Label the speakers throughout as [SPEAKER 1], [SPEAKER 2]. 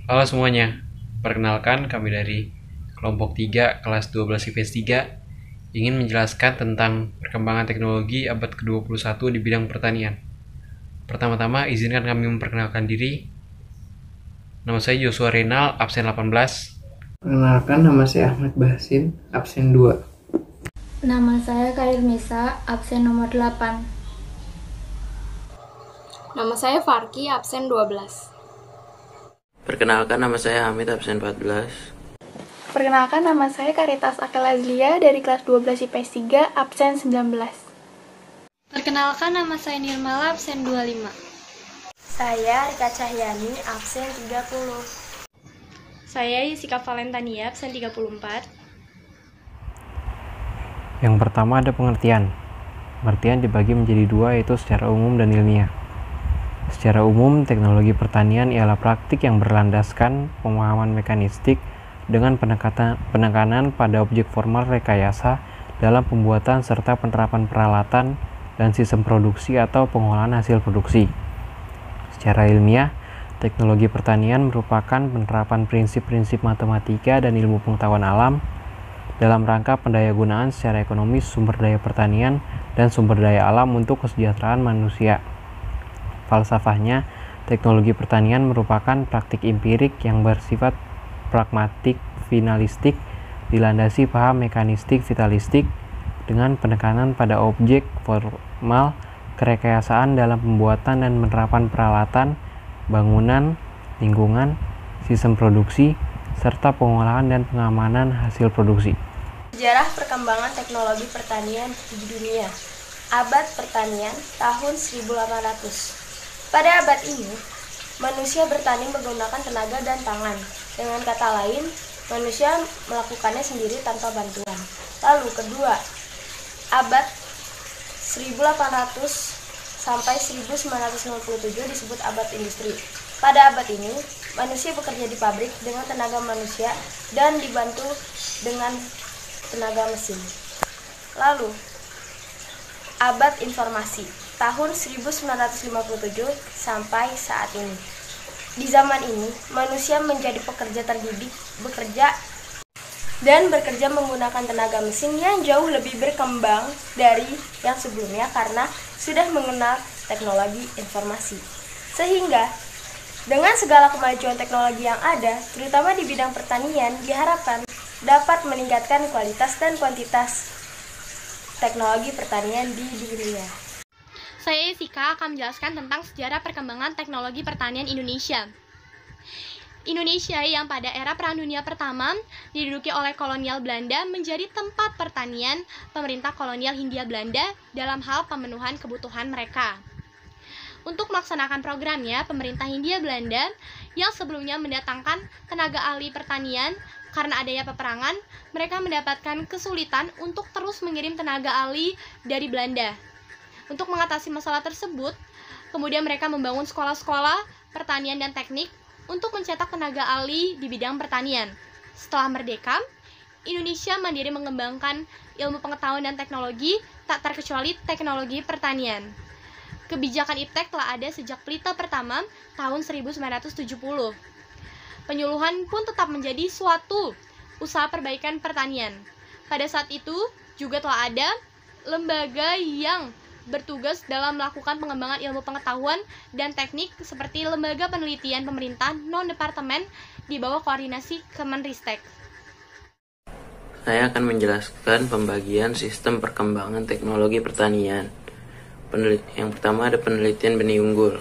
[SPEAKER 1] Halo semuanya, perkenalkan kami dari kelompok 3 kelas 12 IPS 3 ingin menjelaskan tentang perkembangan teknologi abad ke-21 di bidang pertanian. Pertama-tama izinkan kami memperkenalkan diri. Nama saya Joshua Renal, absen 18.
[SPEAKER 2] Perkenalkan, nama saya Ahmad Bahasin, absen 2.
[SPEAKER 3] Nama saya Karir Misa, absen nomor 8.
[SPEAKER 4] Nama saya Farki, absen 12.
[SPEAKER 5] Perkenalkan, nama saya Hamid, absen 14.
[SPEAKER 6] Perkenalkan, nama saya Karitas Akil Azlia dari kelas 12 IPS 3, absen 19.
[SPEAKER 7] Perkenalkan, nama saya Nirmala, absen 25.
[SPEAKER 8] Saya Rika Cahyani, absen 30.
[SPEAKER 4] Saya Yusika Valentania, absen 34.
[SPEAKER 9] Yang pertama ada pengertian. Pengertian dibagi menjadi dua, yaitu secara umum dan ilmiah. Secara umum, teknologi pertanian ialah praktik yang berlandaskan pemahaman mekanistik dengan penekanan pada objek formal rekayasa dalam pembuatan serta penerapan peralatan dan sistem produksi atau pengolahan hasil produksi. Secara ilmiah, teknologi pertanian merupakan penerapan prinsip-prinsip matematika dan ilmu pengetahuan alam dalam rangka pendayagunaan secara ekonomis sumber daya pertanian dan sumber daya alam untuk kesejahteraan manusia. Falsafahnya, teknologi pertanian merupakan praktik empirik yang bersifat pragmatik, finalistik, dilandasi paham mekanistik, vitalistik, dengan penekanan pada objek formal, kerekayasaan dalam pembuatan dan penerapan peralatan, bangunan, lingkungan, sistem produksi, serta pengolahan dan pengamanan hasil produksi.
[SPEAKER 8] Sejarah perkembangan teknologi pertanian di dunia. Abad pertanian tahun 1800. Pada abad ini, manusia bertani menggunakan tenaga dan tangan. Dengan kata lain, manusia melakukannya sendiri tanpa bantuan. Lalu kedua, abad 1800 sampai 1997 disebut abad industri. Pada abad ini, manusia bekerja di pabrik dengan tenaga manusia dan dibantu dengan tenaga mesin. Lalu, abad informasi tahun 1957 sampai saat ini. Di zaman ini, manusia menjadi pekerja terdidik, bekerja menggunakan tenaga mesin yang jauh lebih berkembang dari yang sebelumnya karena sudah mengenal teknologi informasi. Sehingga, dengan segala kemajuan teknologi yang ada, terutama di bidang pertanian, diharapkan dapat meningkatkan kualitas dan kuantitas teknologi pertanian di dunia.
[SPEAKER 7] Saya Yusika akan menjelaskan tentang sejarah perkembangan teknologi pertanian Indonesia. Indonesia yang pada era Perang Dunia Pertama diduduki oleh kolonial Belanda menjadi tempat pertanian pemerintah kolonial Hindia Belanda dalam hal pemenuhan kebutuhan mereka. Untuk melaksanakan programnya, pemerintah Hindia Belanda yang sebelumnya mendatangkan tenaga ahli pertanian karena adanya peperangan, mereka mendapatkan kesulitan untuk terus mengirim tenaga ahli dari Belanda. Untuk mengatasi masalah tersebut, kemudian mereka membangun sekolah-sekolah pertanian dan teknik untuk mencetak tenaga ahli di bidang pertanian. Setelah merdeka, Indonesia mandiri mengembangkan ilmu pengetahuan dan teknologi, tak terkecuali teknologi pertanian. Kebijakan iptek telah ada sejak pelita pertama tahun 1970. Penyuluhan pun tetap menjadi suatu usaha perbaikan pertanian. Pada saat itu juga telah ada lembaga yang bertugas dalam melakukan pengembangan ilmu pengetahuan dan teknik seperti lembaga penelitian pemerintah non-departemen di bawah koordinasi Kemenristek.
[SPEAKER 5] Saya akan menjelaskan pembagian sistem perkembangan teknologi pertanian. Yang pertama ada penelitian benih unggul.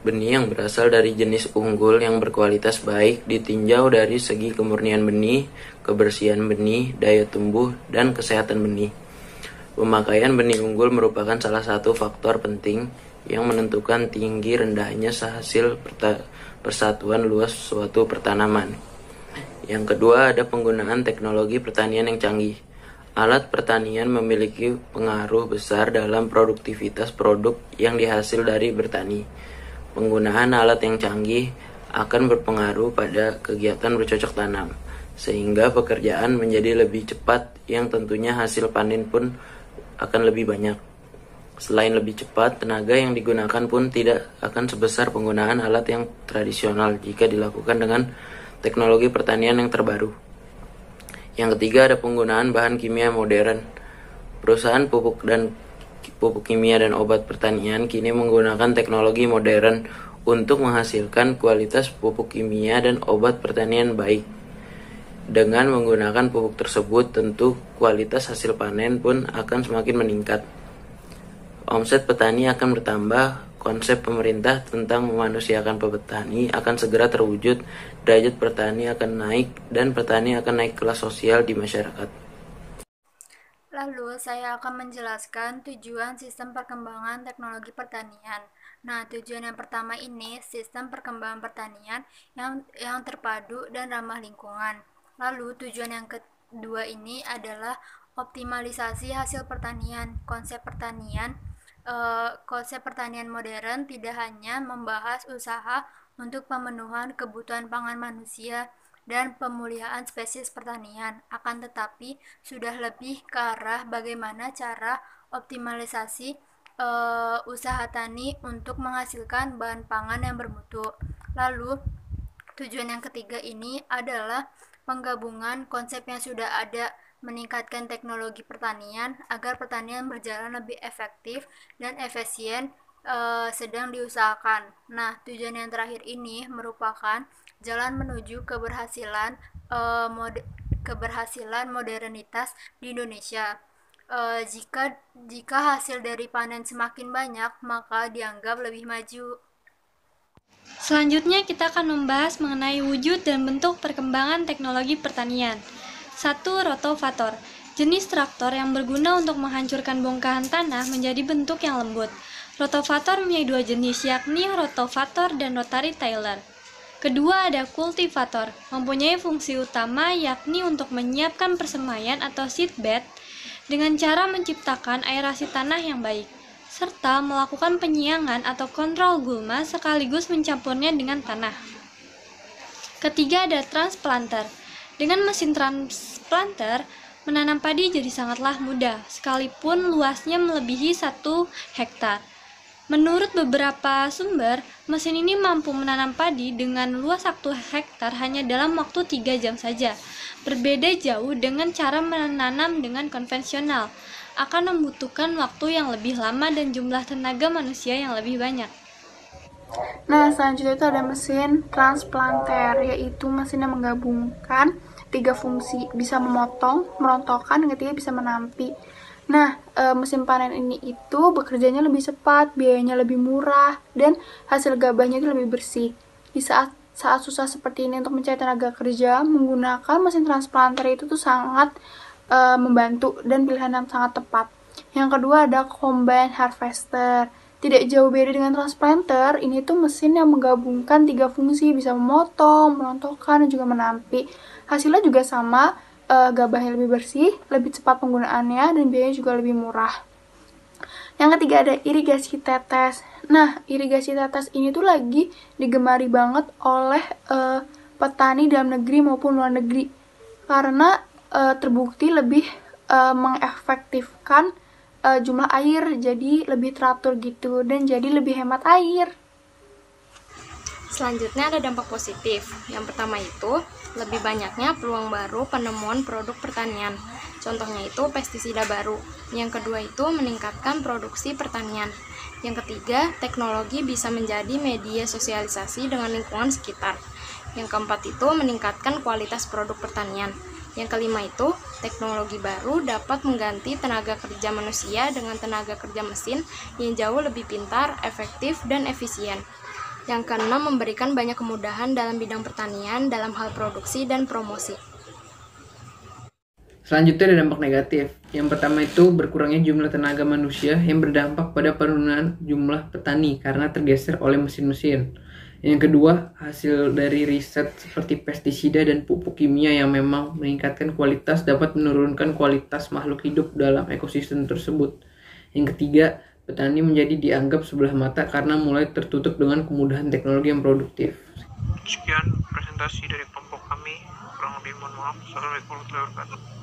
[SPEAKER 5] Benih yang berasal dari jenis unggul yang berkualitas baik ditinjau dari segi kemurnian benih, kebersihan benih, daya tumbuh, dan kesehatan benih. Pemakaian benih unggul merupakan salah satu faktor penting yang menentukan tinggi rendahnya hasil persatuan luas suatu pertanaman. Yang kedua ada penggunaan teknologi pertanian yang canggih. Alat pertanian memiliki pengaruh besar dalam produktivitas produk yang dihasil dari bertani. Penggunaan alat yang canggih akan berpengaruh pada kegiatan bercocok tanam, sehingga pekerjaan menjadi lebih cepat yang tentunya hasil panen pun akan lebih banyak. Selain lebih cepat, tenaga yang digunakan pun tidak akan sebesar penggunaan alat yang tradisional jika dilakukan dengan teknologi pertanian yang terbaru. Yang ketiga, ada penggunaan bahan kimia modern. Perusahaan pupuk kimia dan obat pertanian kini menggunakan teknologi modern untuk menghasilkan kualitas pupuk kimia dan obat pertanian baik. Dengan menggunakan pupuk tersebut, tentu kualitas hasil panen pun akan semakin meningkat. Omset petani akan bertambah, konsep pemerintah tentang memanusiakan petani akan segera terwujud, derajat petani akan naik, dan petani akan naik kelas sosial di masyarakat.
[SPEAKER 3] Lalu saya akan menjelaskan tujuan sistem perkembangan teknologi pertanian. Nah, tujuan yang pertama ini sistem perkembangan pertanian yang terpadu dan ramah lingkungan. Lalu tujuan yang kedua ini adalah optimalisasi hasil pertanian. Konsep pertanian modern tidak hanya membahas usaha untuk pemenuhan kebutuhan pangan manusia dan pemulihan spesies pertanian, akan tetapi sudah lebih ke arah bagaimana cara optimalisasi usaha tani untuk menghasilkan bahan pangan yang bermutu. Lalu, tujuan yang ketiga ini adalah penggabungan konsep yang sudah ada, meningkatkan teknologi pertanian agar pertanian berjalan lebih efektif dan efisien sedang diusahakan. Nah, tujuan yang terakhir ini merupakan jalan menuju keberhasilan modernitas di Indonesia. Jika hasil dari panen semakin banyak, maka dianggap lebih maju.
[SPEAKER 7] Selanjutnya kita akan membahas mengenai wujud dan bentuk perkembangan teknologi pertanian. 1. Rotavator. Jenis traktor yang berguna untuk menghancurkan bongkahan tanah menjadi bentuk yang lembut. Rotavator mempunyai dua jenis, yakni rotavator dan rotary tiller. Kedua, ada kultivator, mempunyai fungsi utama yakni untuk menyiapkan persemaian atau seedbed dengan cara menciptakan aerasi tanah yang baik, serta melakukan penyiangan atau kontrol gulma sekaligus mencampurnya dengan tanah. Ketiga, ada transplanter. Dengan mesin transplanter, menanam padi jadi sangatlah mudah, sekalipun luasnya melebihi 1 hektar. Menurut beberapa sumber, mesin ini mampu menanam padi dengan luas 1 hektar hanya dalam waktu 3 jam saja. Berbeda jauh dengan cara menanam dengan konvensional, akan membutuhkan waktu yang lebih lama dan jumlah tenaga manusia yang lebih banyak.
[SPEAKER 6] Nah, selanjutnya itu ada mesin transplanter, yaitu mesin yang menggabungkan 3 fungsi, bisa memotong, merontokkan, dan ketiga bisa menampi. Nah, mesin panen ini itu bekerjanya lebih cepat, biayanya lebih murah, dan hasil gabahnya itu lebih bersih. Di saat susah seperti ini untuk mencari tenaga kerja, menggunakan mesin transplanter itu tuh sangat membantu dan pilihan yang sangat tepat. Yang kedua ada combine harvester. Tidak jauh beda dengan transplanter, ini tuh mesin yang menggabungkan 3 fungsi, bisa memotong, merontokkan, dan juga menampi. Hasilnya juga sama, gabahnya lebih bersih, lebih cepat penggunaannya, dan biayanya juga lebih murah. Yang ketiga ada irigasi tetes. Nah, irigasi tetes ini tuh lagi digemari banget oleh petani dalam negeri maupun luar negeri, karena terbukti lebih mengefektifkan jumlah air, jadi lebih teratur gitu, dan jadi lebih hemat air.
[SPEAKER 4] Selanjutnya ada dampak positif. Yang pertama itu, lebih banyaknya peluang baru penemuan produk pertanian. Contohnya itu pestisida baru. Yang kedua itu meningkatkan produksi pertanian. Yang ketiga, teknologi bisa menjadi media sosialisasi dengan lingkungan sekitar. Yang keempat itu meningkatkan kualitas produk pertanian. Yang kelima itu, teknologi baru dapat mengganti tenaga kerja manusia dengan tenaga kerja mesin yang jauh lebih pintar, efektif, dan efisien. Yang keenam, memberikan banyak kemudahan dalam bidang pertanian dalam hal produksi dan promosi.
[SPEAKER 2] Selanjutnya ada dampak negatif. Yang pertama itu berkurangnya jumlah tenaga manusia yang berdampak pada penurunan jumlah petani karena tergeser oleh mesin-mesin. Yang kedua, hasil dari riset seperti pestisida dan pupuk kimia yang memang meningkatkan kualitas dapat menurunkan kualitas makhluk hidup dalam ekosistem tersebut. Yang ketiga, petani menjadi dianggap sebelah mata karena mulai tertutup dengan kemudahan teknologi yang produktif.
[SPEAKER 10] Sekian presentasi dari kelompok kami. Kurang lebih mohon maaf. Assalamualaikum warahmatullahi wabarakatuh.